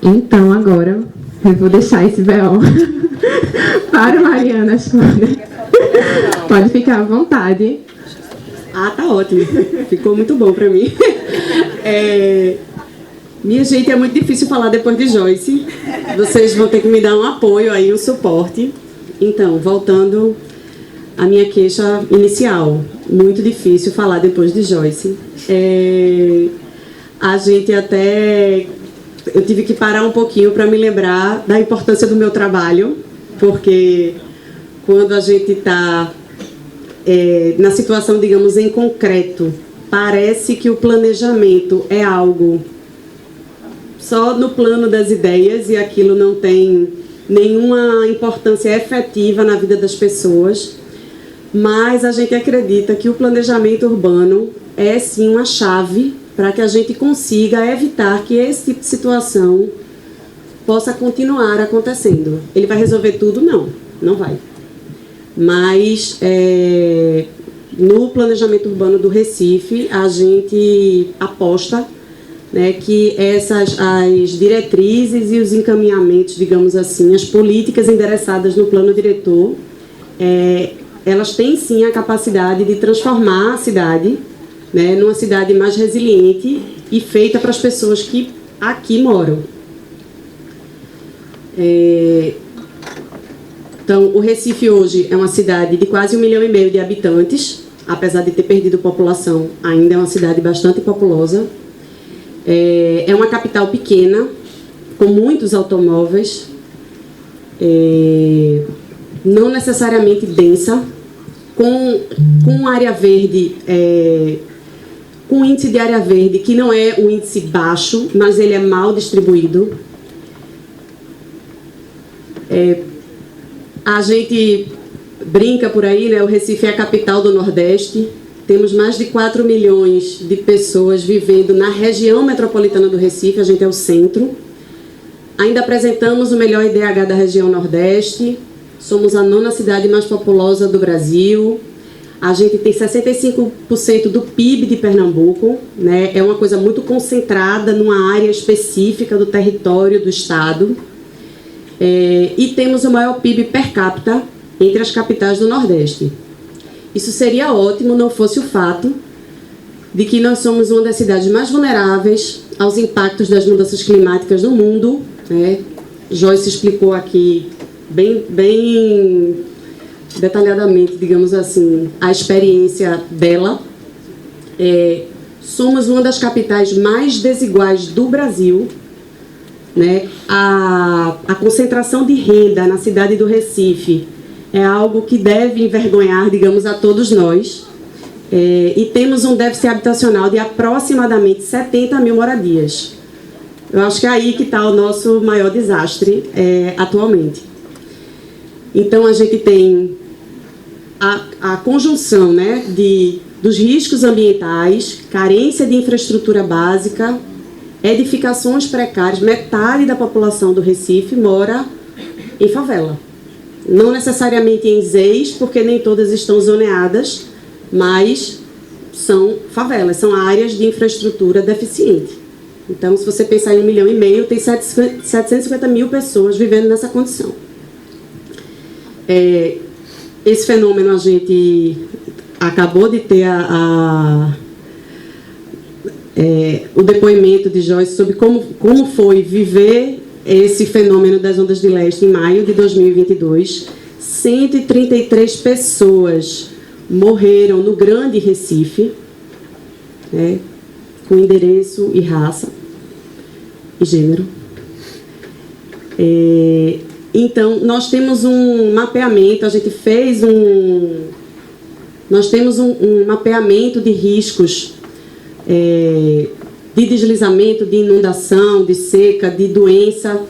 Então, agora, eu vou deixar esse BO para Mariana Schroeder. Pode ficar à vontade. Ah, tá ótimo. Ficou muito bom para mim. Minha gente, é muito difícil falar depois de Joyce. Vocês vão ter que me dar um apoio aí, um suporte. Então, voltando à minha queixa inicial. Muito difícil falar depois de Joyce. A gente até... Eu tive que parar um pouquinho para me lembrar da importância do meu trabalho, porque quando a gente está na situação, digamos, em concreto, parece que o planejamento é algo só no plano das ideias e aquilo não tem nenhuma importância efetiva na vida das pessoas, mas a gente acredita que o planejamento urbano é sim uma chave para que a gente consiga evitar que esse tipo de situação possa continuar acontecendo. Ele vai resolver tudo? Não, não vai. Mas no planejamento urbano do Recife, a gente aposta, né, que as diretrizes e os encaminhamentos, digamos assim, as políticas endereçadas no plano diretor, elas têm sim a capacidade de transformar a cidade, né, numa cidade mais resiliente e feita para as pessoas que aqui moram. Então, o Recife hoje é uma cidade de quase 1,5 milhão de habitantes, apesar de ter perdido população, ainda é uma cidade bastante populosa. É uma capital pequena, com muitos automóveis, não necessariamente densa, com área verde, com índice de área verde que não é um índice baixo, mas ele é mal distribuído. A gente brinca por aí, né? O Recife é a capital do Nordeste. Temos mais de 4 milhões de pessoas vivendo na região metropolitana do Recife, a gente é o centro. Ainda apresentamos o melhor IDH da região Nordeste, somos a 9ª cidade mais populosa do Brasil. A gente tem 65% do PIB de Pernambuco, né? É uma coisa muito concentrada numa área específica do território do estado. E temos o maior PIB per capita entre as capitais do Nordeste. Isso seria ótimo não fosse o fato de que nós somos uma das cidades mais vulneráveis aos impactos das mudanças climáticas no mundo, né? Joyce explicou aqui bem detalhadamente, digamos assim, a experiência dela. Somos uma das capitais mais desiguais do Brasil, né? A concentração de renda na cidade do Recife é algo que deve envergonhar, digamos, a todos nós. E temos um déficit habitacional de aproximadamente 70 mil moradias. Eu acho que é aí que está o nosso maior desastre atualmente. Então, a gente tem a conjunção, né, dos riscos ambientais, carência de infraestrutura básica, edificações precárias. Metade da população do Recife mora em favela. Não necessariamente em ZEIs, porque nem todas estão zoneadas, mas são favelas, são áreas de infraestrutura deficiente. Então, se você pensar em 1,5 milhão, tem 750 mil pessoas vivendo nessa condição. Esse fenômeno a gente acabou de ter o depoimento de Joyce sobre como foi viver esse fenômeno das ondas de leste em maio de 2022. 133 pessoas morreram no Grande Recife, né, com endereço e raça e gênero. Então, nós temos um mapeamento, nós temos um mapeamento de riscos de deslizamento, de inundação, de seca, de doença.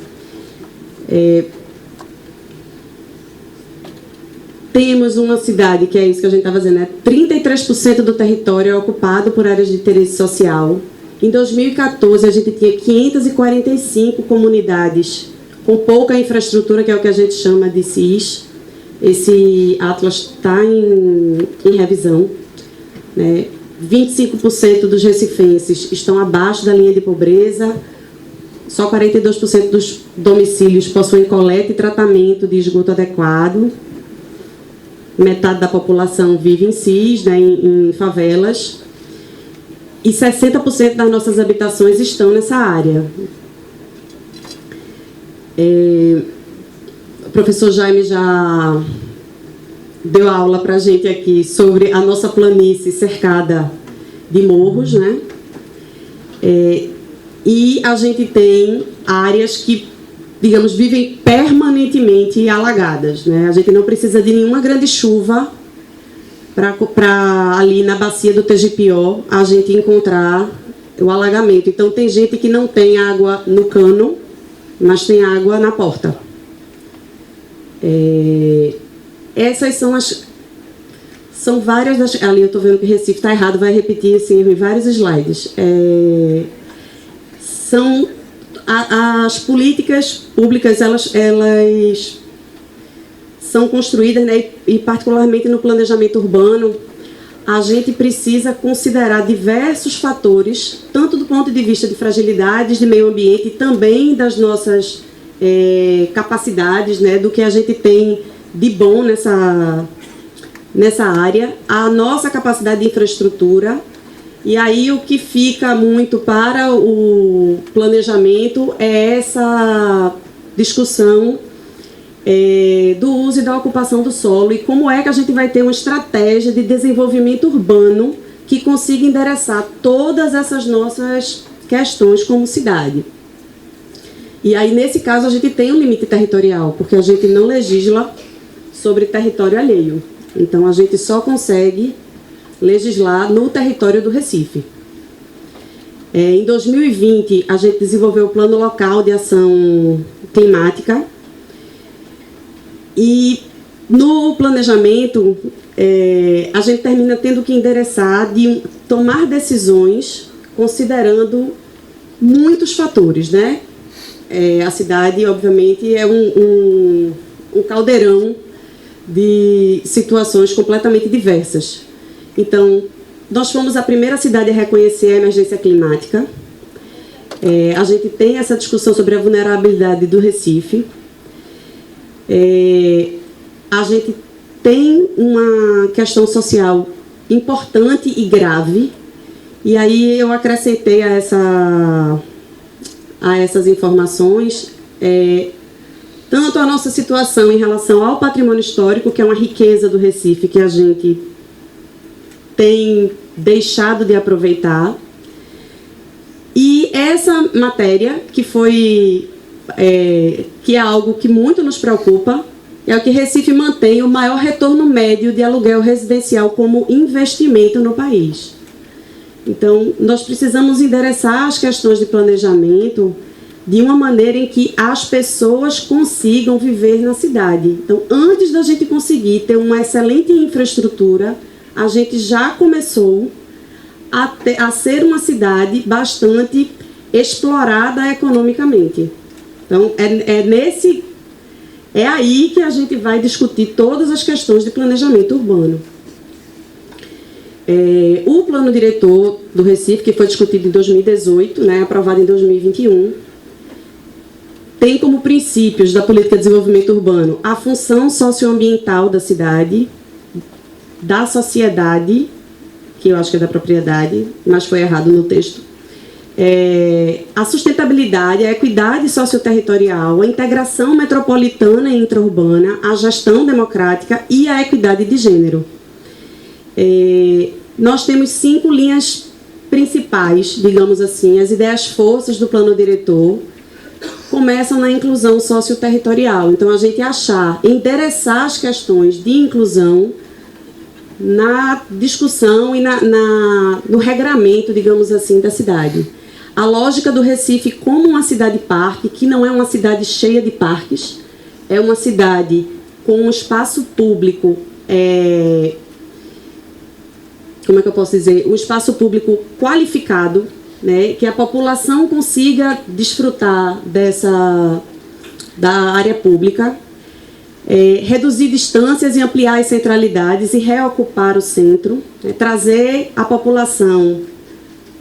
Temos uma cidade, que é isso que a gente estava dizendo, 33% do território é ocupado por áreas de interesse social. Em 2014, a gente tinha 545 comunidades com pouca infraestrutura, que é o que a gente chama de CIS. Esse Atlas está em revisão, né? 25% dos recifenses estão abaixo da linha de pobreza. só 42% dos domicílios possuem coleta e tratamento de esgoto adequado. Metade da população vive em CIS, né, em favelas. E 60% das nossas habitações estão nessa área. O professor Jaime já deu aula para a gente aqui sobre a nossa planície cercada de morros, né? E a gente tem áreas que, digamos, vivem permanentemente alagadas, né? A gente não precisa de nenhuma grande chuva para ali na bacia do Tegipió a gente encontrar o alagamento. Então, tem gente que não tem água no cano, mas tem água na porta. Essas são várias das... Ali eu estou vendo que o Recife está errado, vai repetir assim, em vários slides. São as políticas públicas, elas são construídas, né, e particularmente no planejamento urbano, a gente precisa considerar diversos fatores, tanto do ponto de vista de fragilidades de meio ambiente e também das nossas capacidades, né, do que a gente tem de bom nessa área, a nossa capacidade de infraestrutura. E aí o que fica muito para o planejamento é essa discussão do uso e da ocupação do solo e como é que a gente vai ter uma estratégia de desenvolvimento urbano que consiga endereçar todas essas nossas questões como cidade. E aí, nesse caso, a gente tem um limite territorial, porque a gente não legisla sobre território alheio. Então, a gente só consegue legislar no território do Recife. Em 2020, a gente desenvolveu o Plano Local de Ação Climática. E no planejamento, a gente termina tendo que endereçar, tomar decisões considerando muitos fatores, né? A cidade, obviamente, é um caldeirão de situações completamente diversas. Então, nós fomos a primeira cidade a reconhecer a emergência climática. A gente tem essa discussão sobre a vulnerabilidade do Recife. A gente tem uma questão social importante e grave, e aí eu acrescentei a essas informações tanto a nossa situação em relação ao patrimônio histórico, que é uma riqueza do Recife que a gente tem deixado de aproveitar, e essa matéria que foi... que é algo que muito nos preocupa, é o que Recife mantém o maior retorno médio de aluguel residencial como investimento no país. Então, nós precisamos endereçar as questões de planejamento de uma maneira em que as pessoas consigam viver na cidade. Então, antes da gente conseguir ter uma excelente infraestrutura, a gente já começou a ser uma cidade bastante explorada economicamente. Então, é aí que a gente vai discutir todas as questões de planejamento urbano. O plano diretor do Recife, que foi discutido em 2018, né, aprovado em 2021, tem como princípios da política de desenvolvimento urbano a função socioambiental da cidade, da sociedade, que eu acho que é da propriedade, mas foi errado no texto, a sustentabilidade, a equidade socioterritorial, a integração metropolitana e intraurbana, a gestão democrática e a equidade de gênero. Nós temos 5 linhas principais, digamos assim, as ideias forças do plano diretor começam na inclusão socioterritorial. Então, a gente endereçar as questões de inclusão na discussão e no regramento, digamos assim, da cidade. A lógica do Recife como uma cidade-parque, que não é uma cidade cheia de parques, é uma cidade com um espaço público, como é que eu posso dizer? Um espaço público qualificado, né, que a população consiga desfrutar da área pública, reduzir distâncias e ampliar as centralidades e reocupar o centro, trazer a população,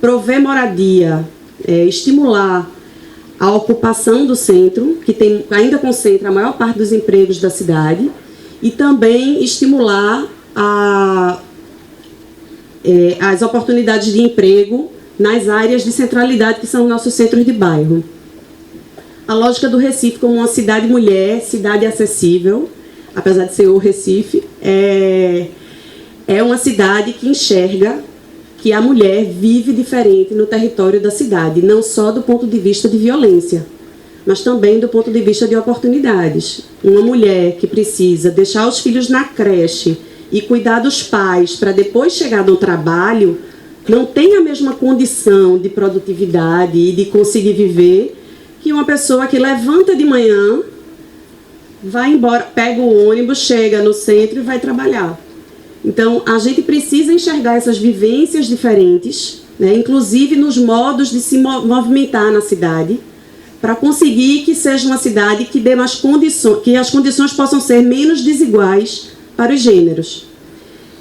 prover moradia, estimular a ocupação do centro, que ainda concentra a maior parte dos empregos da cidade, e também estimular as oportunidades de emprego nas áreas de centralidade, que são nossos centros de bairro. A lógica do Recife como uma cidade mulher, cidade acessível, apesar de ser o Recife, é uma cidade que enxerga que a mulher vive diferente no território da cidade, não só do ponto de vista de violência, mas também do ponto de vista de oportunidades. Uma mulher que precisa deixar os filhos na creche e cuidar dos pais para depois chegar no trabalho, não tem a mesma condição de produtividade e de conseguir viver que uma pessoa que levanta de manhã, vai embora, pega o ônibus, chega no centro e vai trabalhar. Então, a gente precisa enxergar essas vivências diferentes, né, inclusive nos modos de se movimentar na cidade, para conseguir que seja uma cidade que dê mais condições, que as condições possam ser menos desiguais para os gêneros.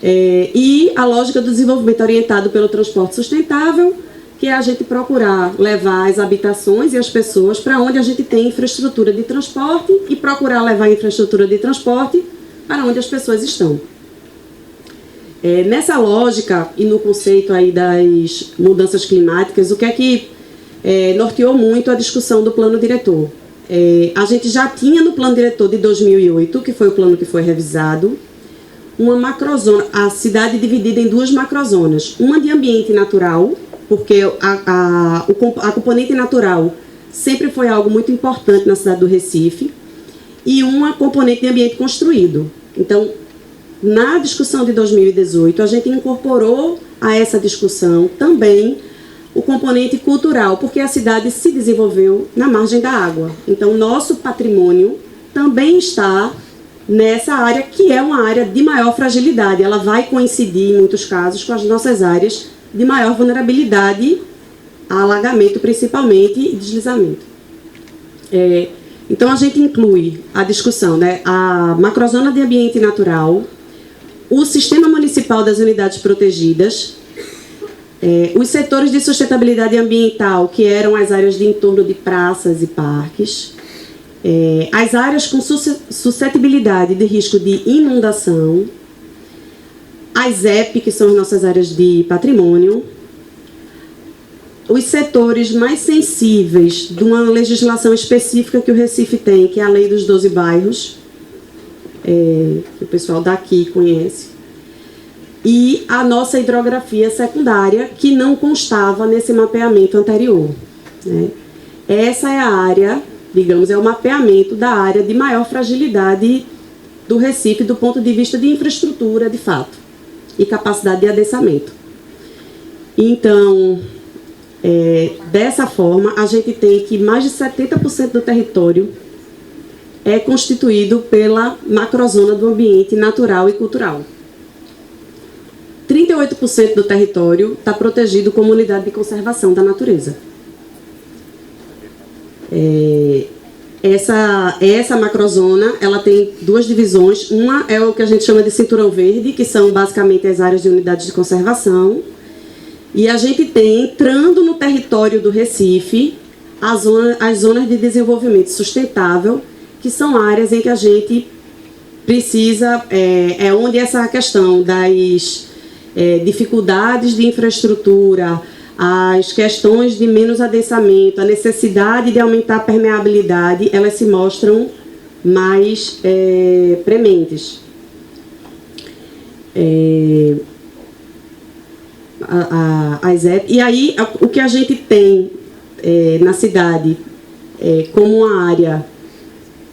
E a lógica do desenvolvimento orientado pelo transporte sustentável, que é a gente procurar levar as habitações e as pessoas para onde a gente tem infraestrutura de transporte e procurar levar a infraestrutura de transporte para onde as pessoas estão. Nessa lógica e no conceito aí das mudanças climáticas, o que é que norteou muito a discussão do plano diretor? A gente já tinha no plano diretor de 2008, que foi o plano que foi revisado, uma macrozona, a cidade dividida em duas macrozonas, uma de ambiente natural, porque a componente natural sempre foi algo muito importante na cidade do Recife, e uma componente de ambiente construído. Então, na discussão de 2018, a gente incorporou a essa discussão também o componente cultural, porque a cidade se desenvolveu na margem da água. Então, nosso patrimônio também está nessa área, que é uma área de maior fragilidade. Ela vai coincidir, em muitos casos, com as nossas áreas de maior vulnerabilidade a alagamento, principalmente, e deslizamento. Então, a gente inclui a discussão, né, a macrozona de ambiente natural, o sistema municipal das unidades protegidas, os setores de sustentabilidade ambiental, que eram as áreas de entorno de praças e parques, as áreas com suscetibilidade de risco de inundação, as ZEP, que são as nossas áreas de patrimônio, os setores mais sensíveis de uma legislação específica que o Recife tem, que é a Lei dos 12 Bairros, que o pessoal daqui conhece, e a nossa hidrografia secundária, que não constava nesse mapeamento anterior, né? Essa é a área, digamos, é o mapeamento da área de maior fragilidade do Recife do ponto de vista de infraestrutura, de fato, e capacidade de adensamento. Então, dessa forma, a gente tem que mais de 70% do território é constituído pela macrozona do ambiente natural e cultural. 38% do território está protegido como unidade de conservação da natureza. Essa macrozona, ela tem duas divisões. Uma é o que a gente chama de cinturão verde, que são basicamente as áreas de unidades de conservação. E a gente tem, entrando no território do Recife, as zonas de desenvolvimento sustentável, que são áreas em que a gente precisa, onde essa questão das dificuldades de infraestrutura, as questões de menos adensamento, a necessidade de aumentar a permeabilidade, elas se mostram mais prementes. E aí, o que a gente tem na cidade como uma área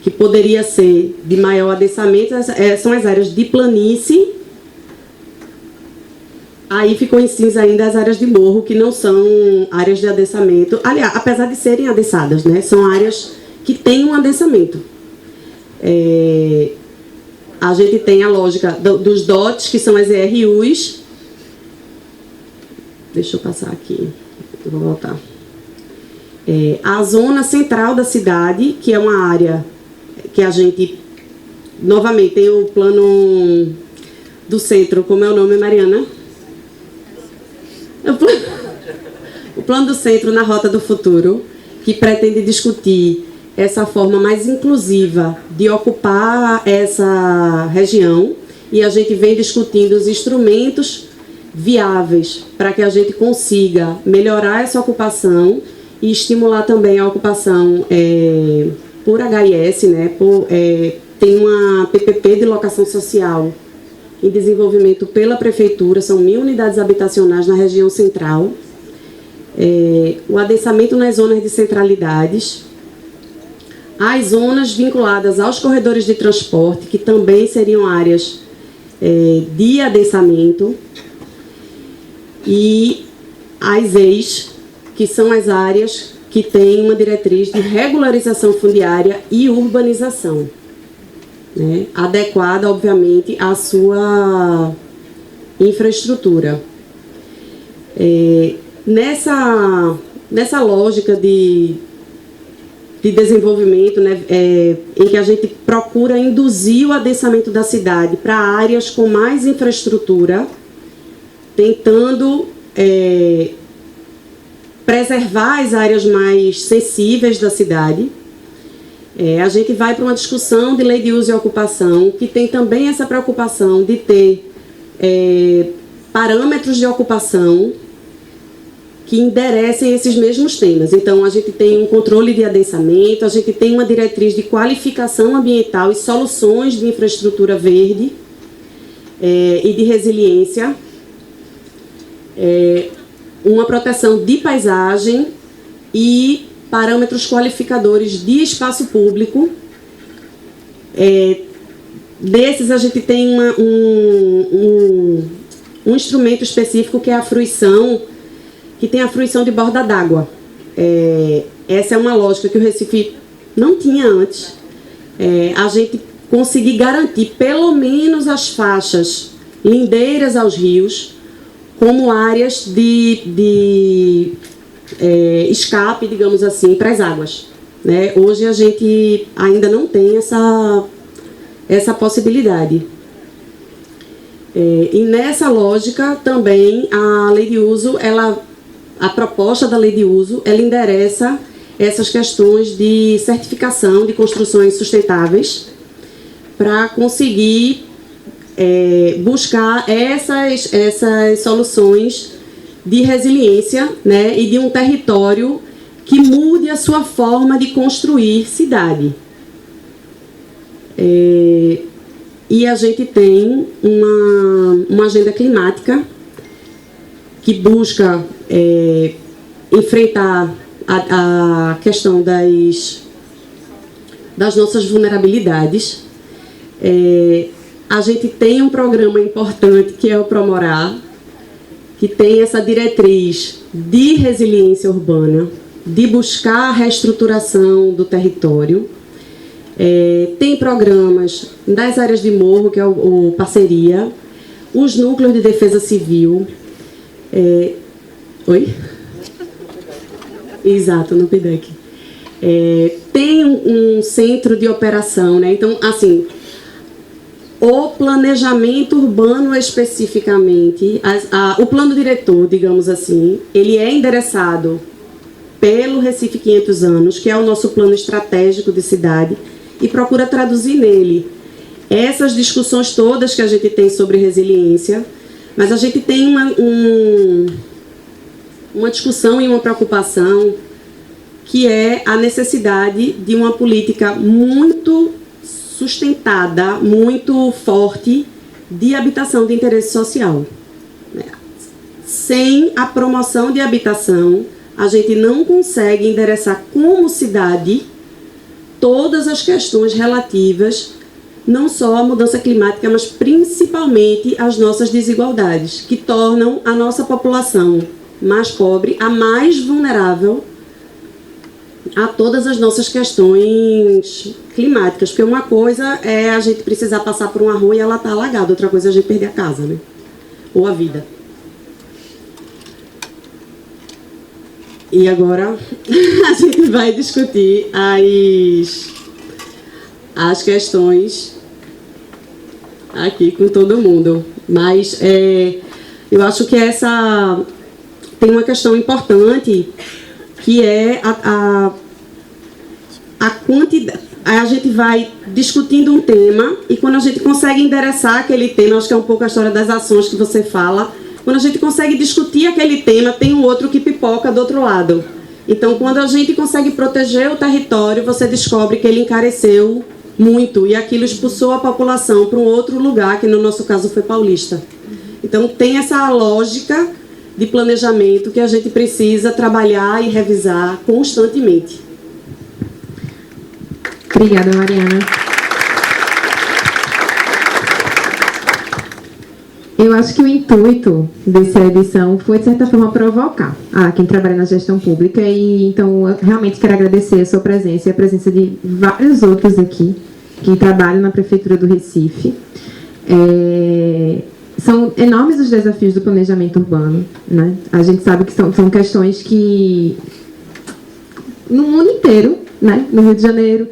que poderia ser de maior adensamento, são as áreas de planície. Aí ficou em cinza ainda as áreas de morro, que não são áreas de adensamento. Aliás, apesar de serem adensadas, né, são áreas que têm um adensamento. A gente tem a lógica dos DOTs, que são as ERUs. Deixa eu passar aqui, eu vou voltar. A zona central da cidade, que é uma área que a gente, novamente, tem o plano do centro. Como é o nome, Mariana? O plano do centro na Rota do Futuro, que pretende discutir essa forma mais inclusiva de ocupar essa região, e a gente vem discutindo os instrumentos viáveis para que a gente consiga melhorar essa ocupação e estimular também a ocupação por HIS, né? Tem uma PPP de locação social em desenvolvimento pela Prefeitura, são 1.000 unidades habitacionais na região central, o adensamento nas zonas de centralidades, as zonas vinculadas aos corredores de transporte, que também seriam áreas de adensamento, e as EIs, que são as áreas que têm uma diretriz de regularização fundiária e urbanização, né, adequada, obviamente, à sua infraestrutura. Nessa lógica de desenvolvimento, né, em que a gente procura induzir o adensamento da cidade para áreas com mais infraestrutura, tentando preservar as áreas mais sensíveis da cidade, a gente vai para uma discussão de lei de uso e ocupação, que tem também essa preocupação de ter parâmetros de ocupação que enderecem esses mesmos temas. Então, a gente tem um controle de adensamento, a gente tem uma diretriz de qualificação ambiental e soluções de infraestrutura verde e de resiliência, uma proteção de paisagem e parâmetros qualificadores de espaço público. Desses, a gente tem um instrumento específico, que é a fruição, que tem a fruição de borda d'água. Essa é uma lógica que o Recife não tinha antes. A gente conseguir garantir pelo menos as faixas lindeiras aos rios como áreas de escape, digamos assim, para as águas, né? Hoje a gente ainda não tem essa possibilidade. E nessa lógica também a lei de uso, a proposta da lei de uso, ela endereça essas questões de certificação de construções sustentáveis para conseguir buscar essas soluções de resiliência, né, e de um território que mude a sua forma de construir cidade. E a gente tem uma agenda climática que busca enfrentar a questão das nossas vulnerabilidades. A gente tem um programa importante, que é o Promorar, que tem essa diretriz de resiliência urbana, de buscar a reestruturação do território. Tem programas das áreas de morro, que é o Parceria, os núcleos de defesa civil. Oi? Exato, no PIDEC. Tem um centro de operação, né? Então, assim, o planejamento urbano especificamente, o plano diretor, digamos assim, ele é endereçado pelo Recife 500 anos, que é o nosso plano estratégico de cidade, e procura traduzir nele essas discussões todas que a gente tem sobre resiliência, mas a gente tem uma discussão e uma preocupação, que é a necessidade de uma política muito sustentada, muito forte, de habitação de interesse social. Sem a promoção de habitação, a gente não consegue endereçar como cidade todas as questões relativas não só à mudança climática, mas principalmente às nossas desigualdades, que tornam a nossa população mais pobre a mais vulnerável a todas as nossas questões climáticas. Porque uma coisa é a gente precisar passar por uma rua e ela está alagada, outra coisa é a gente perder a casa, né? Ou a vida. E agora a gente vai discutir as questões aqui com todo mundo. Mas eu acho que essa tem uma questão importante, que é a gente vai discutindo um tema e quando a gente consegue endereçar aquele tema, acho que é um pouco a história das ações que você fala, quando a gente consegue discutir aquele tema, tem um outro que pipoca do outro lado. Então, quando a gente consegue proteger o território, você descobre que ele encareceu muito e aquilo expulsou a população para um outro lugar, que no nosso caso foi Paulista. Então, tem essa lógica de planejamento que a gente precisa trabalhar e revisar constantemente. Obrigada, Mariana. Eu acho que o intuito dessa edição foi, de certa forma, provocar quem trabalha na gestão pública. E então, eu realmente quero agradecer a sua presença e a presença de vários outros aqui que trabalham na Prefeitura do Recife. São enormes os desafios do planejamento urbano, né? A gente sabe que são questões que, no mundo inteiro, né? No Rio de Janeiro,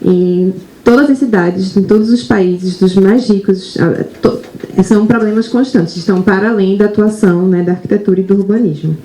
em todas as cidades, em todos os países, dos mais ricos, são problemas constantes, estão para além da atuação, né, da arquitetura e do urbanismo.